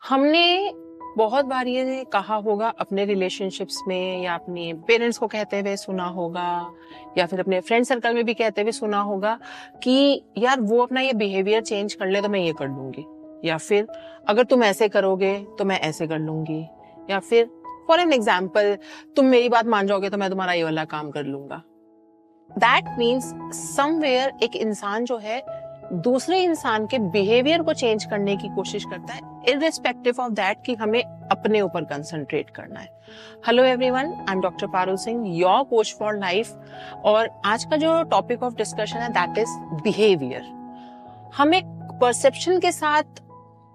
हमने बहुत बार ये कहा होगा अपने रिलेशनशिप्स में, या अपने पेरेंट्स को कहते हुए सुना होगा, या फिर अपने फ्रेंड सर्कल में भी कहते हुए सुना होगा कि यार वो अपना ये बिहेवियर चेंज कर ले तो मैं ये कर लूंगी, या फिर अगर तुम ऐसे करोगे तो मैं ऐसे कर लूंगी, या फिर फॉर एन एग्जाम्पल तुम मेरी बात मान जाओगे तो मैं तुम्हारा ये वाला काम कर लूंगा। दैट मीन्स समवेयर एक इंसान जो है दूसरे इंसान के बिहेवियर को चेंज करने की कोशिश करता है, इररिस्पेक्टिव ऑफ दैट कि हमें अपने ऊपर कंसंट्रेट करना है। Hello everyone, I am doctor Parul Singh, your coach for life. और आज का जो टॉपिक ऑफ डिस्कशन है दैट इज बिहेवियर। हम एक परसेप्शन के साथ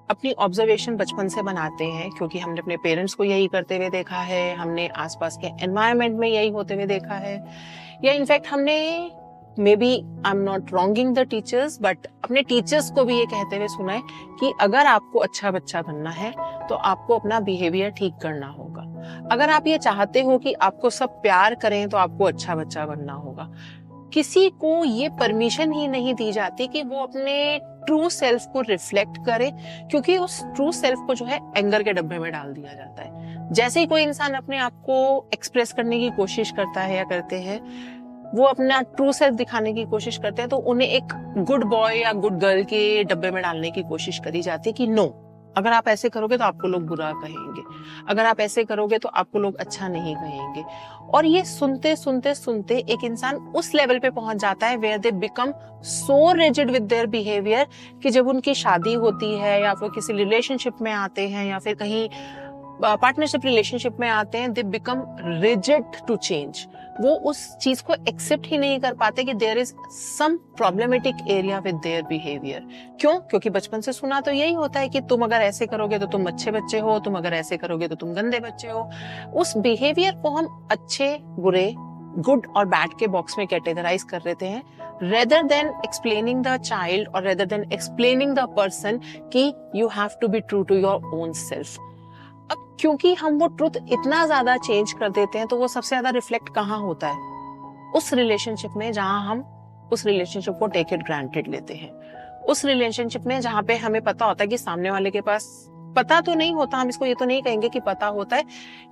अपनी ऑब्जर्वेशन बचपन से बनाते हैं, क्योंकि हमने अपने पेरेंट्स को यही करते हुए देखा है, हमने आसपास के एनवायरनमेंट में यही होते हुए देखा है, या इनफैक्ट हमने maybe I am not wronging the teachers but अपने टीचर्स को भी ये कहते हुए सुना है कि अगर आपको अच्छा बच्चा बनना है तो आपको अपना बिहेवियर ठीक करना होगा। अगर आप ये चाहते हो कि आपको सब प्यार करें तो आपको अच्छा बच्चा बनना होगा। किसी को ये परमिशन ही नहीं दी जाती कि वो अपने ट्रू सेल्फ को रिफ्लेक्ट करे, क्योंकि उस ट्रू सेल्फ को जो है एंगर के डब्बे में डाल दिया जाता है। जैसे ही कोई इंसान अपने आप को एक्सप्रेस करने की कोशिश करता है या करते हैं, वो अपना ट्रू सेल्फ दिखाने की कोशिश करते हैं, तो उन्हें एक गुड बॉय या गुड गर्ल के डब्बे में डालने की कोशिश करी जाती है कि नो, अगर आप ऐसे करोगे तो आपको लोग बुरा कहेंगे, अगर आप ऐसे करोगे तो आपको लोग अच्छा नहीं कहेंगे। और ये सुनते सुनते सुनते एक इंसान उस लेवल पे पहुंच जाता है where they become so rigid with their behaviour कि जब उनकी शादी होती है या फिर किसी रिलेशनशिप में आते हैं या फिर कहीं पार्टनरशिप रिलेशनशिप में आते हैं, they become rigid to change. वो उस चीज को एक्सेप्ट ही नहीं कर पाते कि there is some problematic area with their behaviour. क्यों? क्योंकि बचपन से सुना तो यही होता है कि तुम अगर ऐसे करोगे तो तुम अच्छे बच्चे हो, तुम अगर ऐसे करोगे तो तुम गंदे बच्चे हो। उस बिहेवियर को हम अच्छे बुरे, गुड और बैड के बॉक्स में कैटेगराइज कर लेते हैं, rather than explaining the child और rather than explaining the person कि you have to be true to your own self. अब क्योंकि हम वो ट्रुथ इतना ज्यादा चेंज कर देते हैं, तो वो सबसे ज्यादा रिफ्लेक्ट कहाँ होता है? उस रिलेशनशिप में जहां हम उस रिलेशनशिप को टेक इट ग्रांटेड लेते हैं, उस रिलेशनशिप में जहां पे हमें पता होता है कि सामने वाले के पास पता तो नहीं होता, हम इसको ये तो नहीं कहेंगे कि पता होता है,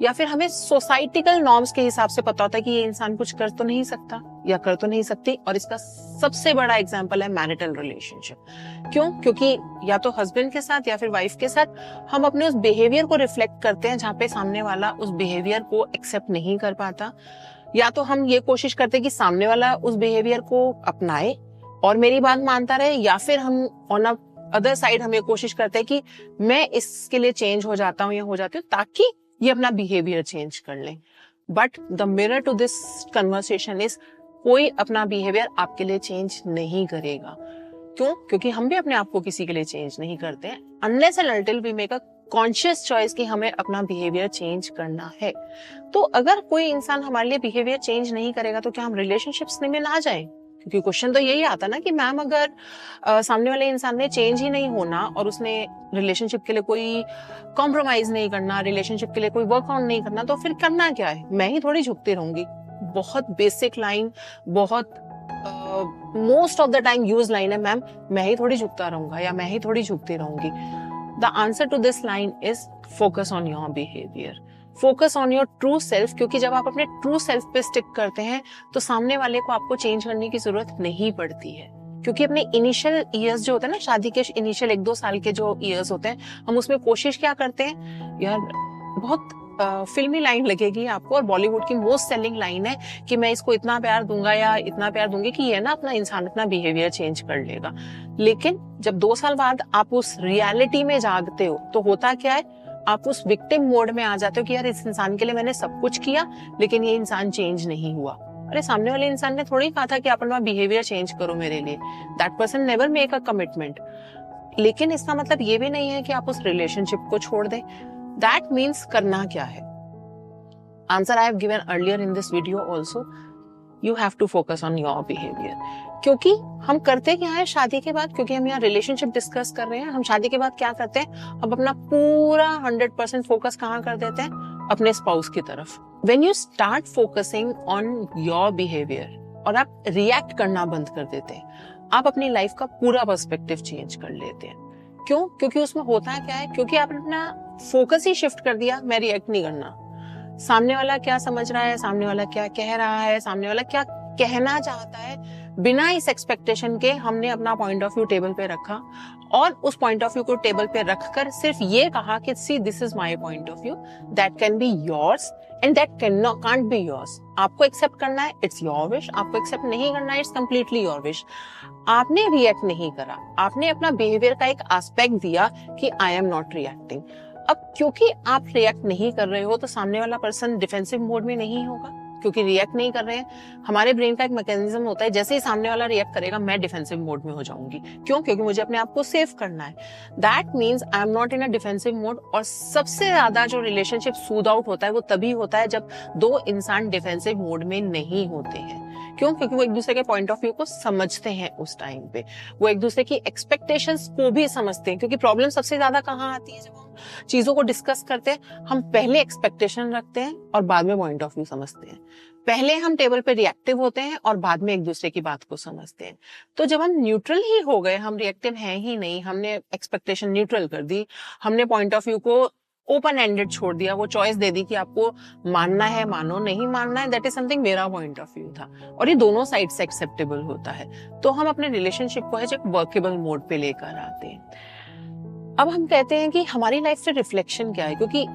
या फिर हमें सोसाइटिकल नॉर्म्स के हिसाब से पता होता है कि ये इंसान कुछ कर तो नहीं सकता या कर तो नहीं सकती। और इसका सबसे बड़ा एग्जांपल है मैरिटल रिलेशनशिप। क्यों? क्योंकि या तो हस्बैंड के साथ या फिर वाइफ के साथ हम अपने उस बिहेवियर को रिफ्लेक्ट करते हैं जहां पे सामने वाला उस बिहेवियर को एक्सेप्ट नहीं कर पाता, या तो हम ये कोशिश करते हैं कि सामने वाला उस बिहेवियर को अपनाए और मेरी बात मानता रहे, या फिर हम ऑन अदर साइड हम ये कोशिश करते हैं कि मैं इसके लिए चेंज हो जाता हूँ या हो जाती हूँ ताकि ये अपना बिहेवियर चेंज कर ले। But the mirror to this conversation is, कोई अपना बिहेवियर आपके लिए चेंज नहीं करेगा। क्यों? क्योंकि हम भी अपने आप को किसी के लिए चेंज नहीं करते हैं unless and until we make a conscious choice कि हमें अपना बिहेवियर चेंज करना है। तो अगर कोई इंसान हमारे लिए बिहेवियर चेंज नहीं करेगा तो क्या हम रिलेशनशिप्स में ना जाएं? क्योंकि क्वेश्चन तो यही आता ना कि मैम अगर सामने वाले इंसान ने चेंज ही नहीं होना और उसने रिलेशनशिप के लिए कोई कॉम्प्रोमाइज नहीं करना, रिलेशनशिप के लिए कोई वर्कआउट नहीं करना, तो फिर करना क्या है? मैं ही थोड़ी झुकती रहूंगी। बहुत बेसिक लाइन, बहुत most of the time use line है, मैम मैं ही थोड़ी झुकता रहूंगा या मैं ही थोड़ी झुकती रहूंगी। The answer to this line is focus on your behaviour, focus on your true self. क्योंकि जब आप अपने ट्रू सेल्फ पे स्टिक करते हैं तो सामने वाले को आपको चेंज करने की जरूरत नहीं पड़ती है। क्योंकि अपने इनिशियल ईयर्स जो होते हैं ना, शादी के इनिशियल 1-2 साल के जो ईयर्स होते हैं, हम उसमें कोशिश क्या करते हैं यार, बहुत फिल्मी लाइन लगेगी आपको और बॉलीवुड की मोस्ट सेलिंग लाइन है कि मैं इसको इतना प्यार दूंगा या इतना प्यार दूंगी कि ये ना अपना इंसान अपना बिहेवियर चेंज कर लेगा। लेकिन जब 2 साल बाद आप उस रियलिटी में जागते हो तो होता क्या है, आप उस विक्टिम मोड में आ जाते हो कि यार इस इंसान के लिए मैंने सब कुछ किया लेकिन ये इंसान चेंज नहीं हुआ। अरे सामने वाले इंसान ने थोड़ी कहा था कि आप अपना बिहेवियर चेंज करो मेरे लिए। That person never make a commitment. लेकिन इसका मतलब ये भी नहीं है कि आप उस रिलेशनशिप को छोड़ दें। दैट मीन्स करना क्या है? Answer I have given earlier in this video also, you have to focus on your behaviour. क्योंकि हम करते क्या है शादी के बाद, क्योंकि हम यहाँ रिलेशनशिप डिस्कस कर रहे हैं, हम शादी के बाद क्या करते हैं, हम अपना पूरा 100% फोकस कहाँ कर देते हैं? अपने स्पाउस की तरफ। When you start focusing on your behaviour और आप रिएक्ट करना बंद कर देते हैं, आप अपनी लाइफ का पूरा पर्सपेक्टिव चेंज कर लेते हैं। क्यों? क्योंकि उसमें होता क्या है, क्योंकि आपने अपना फोकस ही शिफ्ट कर दिया, मैं रिएक्ट नहीं करना। सामने वाला क्या समझ रहा है, सामने वाला क्या कह रहा है, सामने वाला क्या कहना चाहता है, बिना इस एक्सपेक्टेशन के हमने अपना पॉइंट ऑफ व्यू टेबल पे रखा और उस पॉइंट ऑफ व्यू को टेबल पे रखकर सिर्फ ये कहा कि see this is my point of view, that can be yours and that can't be yours. आपको एक्सेप्ट करना है, इट्स योर विश, आपको एक्सेप्ट नहीं करना है, इट्स कंप्लीटली योर विश। आपने रिएक्ट नहीं करा, आपने अपना बिहेवियर का एक एस्पेक्ट दिया कि आई एम नॉट रिएक्टिंग। अब क्योंकि आप रिएक्ट नहीं कर रहे हो तो सामने वाला पर्सन डिफेंसिव मोड में नहीं होगा, क्योंकि रिएक्ट नहीं कर रहे हैं। हमारे ब्रेन का एक मैकेनिज्म होता है, जैसे ही सामने वाला रिएक्ट करेगा मैं डिफेंसिव मोड में हो जाऊंगी। क्यों? क्योंकि मुझे अपने आप को सेव करना है। That means I am not in a defensive mode. और सबसे ज्यादा जो रिलेशनशिप सूद आउट होता है वो तभी होता है जब दो इंसान डिफेंसिव मोड में नहीं होते हैं। क्यों? क्योंकि वो एक दूसरे के पॉइंट ऑफ व्यू को समझते हैं, उस टाइम पे वो एक दूसरे की एक्सपेक्टेशंस को भी समझते हैं। क्योंकि प्रॉब्लम सबसे ज्यादा कहाँ आती है, जब हम चीजों को डिस्कस करते हैं, हम पहले एक्सपेक्टेशन रखते हैं और बाद में पॉइंट ऑफ व्यू समझते हैं। पहले हम टेबल पे रिएक्टिव होते हैं और बाद में एक दूसरे की बात को समझते हैं। तो जब हम न्यूट्रल ही हो गए, हम रिएक्टिव हैं ही नहीं, हमने एक्सपेक्टेशन न्यूट्रल कर दी, हमने पॉइंट ऑफ व्यू को ओपन एंडेड छोड़ दिया, वो चॉइस दे दी कि आपको मानना है मानो, नहीं मानना है दैट इज समथिंग मेरा पॉइंट ऑफ व्यू था, और ये दोनों साइड से एक्सेप्टेबल होता है, तो हम अपने रिलेशनशिप को एक वर्केबल मोड पे लेकर आते हैं। अब हम कहते हैं कि हमारी लाइफ से रिफ्लेक्शन क्या है, क्योंकि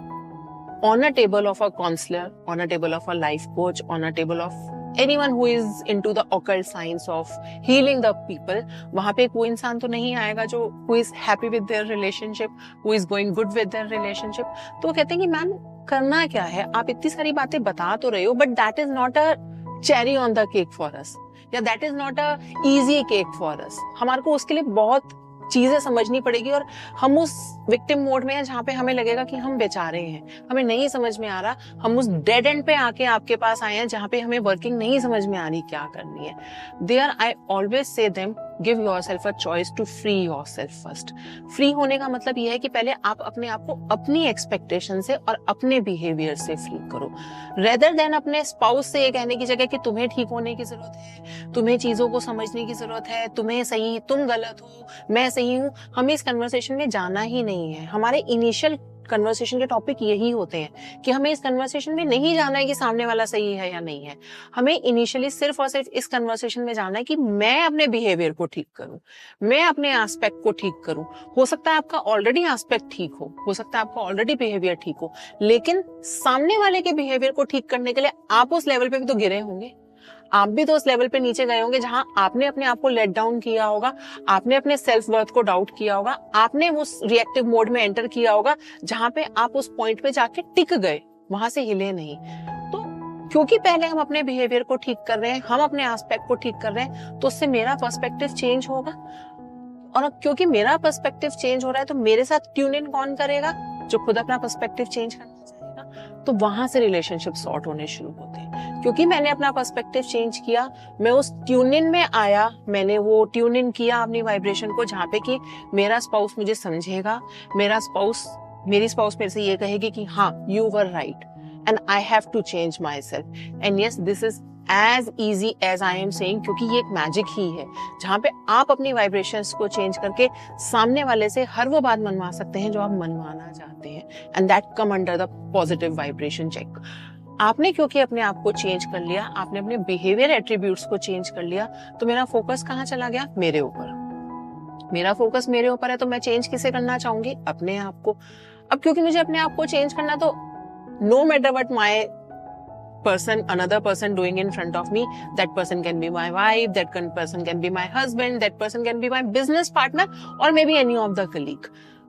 on a table of a counselor, on a table of a life coach, on a table of anyone who is into the occult science of healing the people, वहाँ पे कोई इंसान तो नहीं आएगा जो who is happy with their relationship, who is going good with their relationship। तो वो कहते हैं कि मैम करना क्या है, आप इतनी सारी बातें बता तो रहे हो, but that is not a cherry on the cake for us, या that is not a easy cake for us. हमारे को उसके लिए बहुत चीजें समझनी पड़ेगी और हम उस विक्टिम मोड में हैं जहाँ पे हमें लगेगा कि हम बेचारे हैं, हमें नहीं समझ में आ रहा, हम उस डेड एंड पे आके आपके पास आए हैं जहाँ पे हमें वर्किंग नहीं समझ में आ रही क्या करनी है। There I always say them give yourself a choice to free yourself first. Free होने का मतलब यह है कि पहले आप अपने आप को अपनी एक्सपेक्टेशन से और अपने बिहेवियर से फ्री करो, रेदर देन अपने स्पाउस से ये कहने की जगह कि तुम्हें ठीक होने की जरूरत है, तुम्हें चीजों को समझने की जरूरत है, तुम्हें सही, तुम गलत हो, मैं सही हूँ। हमें इस कन्वर्सेशन में जाना ही नहीं है। हमारे इनिशियल कन्वर्सेशन के टॉपिक यही होते हैं कि हमें इस कन्वर्सेशन में नहीं जाना है कि सामने वाला सही है या नहीं है। हमें इनिशियली सिर्फ और सिर्फ इस कन्वर्सेशन में जाना है कि मैं अपने बिहेवियर को ठीक करूं, मैं अपने एस्पेक्ट को ठीक करूं। हो सकता है आपका ऑलरेडी एस्पेक्ट ठीक हो सकता है आपका ऑलरेडी बिहेवियर ठीक हो, लेकिन सामने वाले के बिहेवियर को ठीक करने के लिए आप उस लेवल पे भी तो गिरे होंगे, आप भी तो उस लेवल पे नीचे गए होंगे जहां आपने अपने आप को लेट डाउन किया होगा, आपने अपने सेल्फ वर्थ को डाउट किया होगा, आपने उस रिएक्टिव मोड में एंटर किया होगा जहां पे आप उस पॉइंट पे जाके टिक गए, वहां से हिले नहीं। तो क्योंकि पहले हम अपने बिहेवियर को ठीक कर रहे हैं, हम अपने एस्पेक्ट को ठीक कर रहे हैं, तो उससे मेरा पर्सपेक्टिव चेंज होगा, और क्योंकि मेरा पर्सपेक्टिव चेंज हो रहा है तो मेरे साथ ट्यून इन कौन करेगा, जो खुद अपना पर्सपेक्टिव चेंज करना चाहेगा। तो वहां से रिलेशनशिप सॉर्ट होने शुरू होते हैं, क्योंकि मैंने अपना पर्सपेक्टिव चेंज किया, मैं उस ट्यून इन में आया, मैंने वो ट्यून इन किया अपनी वाइब्रेशन को, जहाँ पे कि मेरा स्पाउस मुझे समझेगा, मेरी स्पाउस मेरे से ये कहेगी कि हाँ you were right and I have to change myself and yes this is as easy as I am saying, क्योंकि ये एक मैजिक ही है जहाँ पे आप अपनी वाइब्रेशंस को चेंज करके सामने वाले से हर वो बात मनवा सकते हैं जो आप मनवाना चाहते हैं, and that come under the positive vibration check. आपने क्योंकि अपने आप को चेंज कर लिया, आपने अपने बिहेवियर एट्रीब्यूट्स को चेंज कर लिया, तो मेरा फोकस कहाँ चला गया, मेरे ऊपर। मेरा फोकस मेरे ऊपर है तो मैं चेंज किसे करना चाहूंगी, अपने आप को। अब क्योंकि मुझे अपने आप को चेंज करना, तो no matter what my another person doing in front of me, that person can be my wife, that person can be my husband, that person can be my business partner or maybe any of the colleague।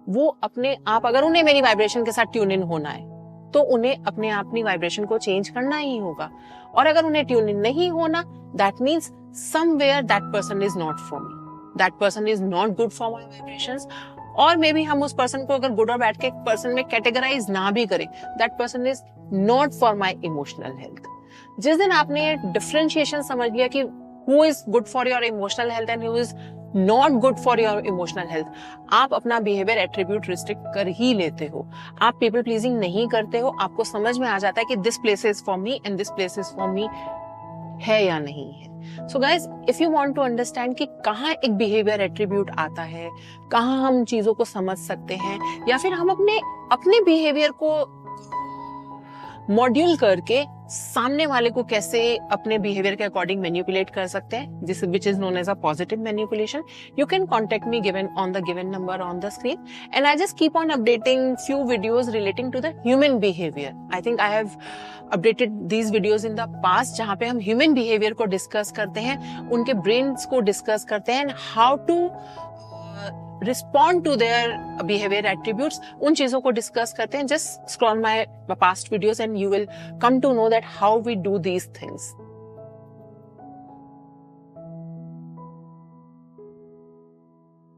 वो अपने आप, अगर उन्हें मेरी vibration के साथ tune in होना है तो उन्हें अपने आप अपनी वाइब्रेशन को चेंज करना ही होगा, और अगर उन्हें ट्यून इन नहीं होना, that means somewhere that person is not for me, that person is not good for my vibrations. और मे बी हम उस पर्सन को अगर गुड और बैड के पर्सन में कैटेगराइज ना भी करें, that person is not for my emotional health. जिस दिन आपने ये डिफरेंशिएशन समझ लिया कि who is good for your emotional health and who is not good for your emotional health, आप अपना बिहेवियर एट्रीब्यूट रिस्ट्रिक्ट कर ही लेते हो। आप पीपल प्लीजिंग नहीं करते हो, आपको समझ में आ जाता है कि this place is for me and this place is for me है या नहीं है। So guys, if you want to understand कि कहाँ एक बिहेवियर एट्रीब्यूट आता है, कहाँ हम चीजों को समझ सकते हैं, या फिर हम अपने बिहेवियर को मॉड्यूल करके सामने वाले को कैसे अपने बिहेवियर के अकॉर्डिंग मैनिपुलेट कर सकते हैं, जिस which is known as a positive manipulation, you can contact me given on the given number on the screen, and I just keep on updating few videos relating to the human behaviour. I think I have updated these videos in the past, जहां पे हम human behaviour को discuss करते हैं, उनके brains को discuss करते हैं, how to respond to their behaviour attributes, उन चीजों को डिस्कस करते हैं. Just scroll my past videos and you will come to know that how we do these things.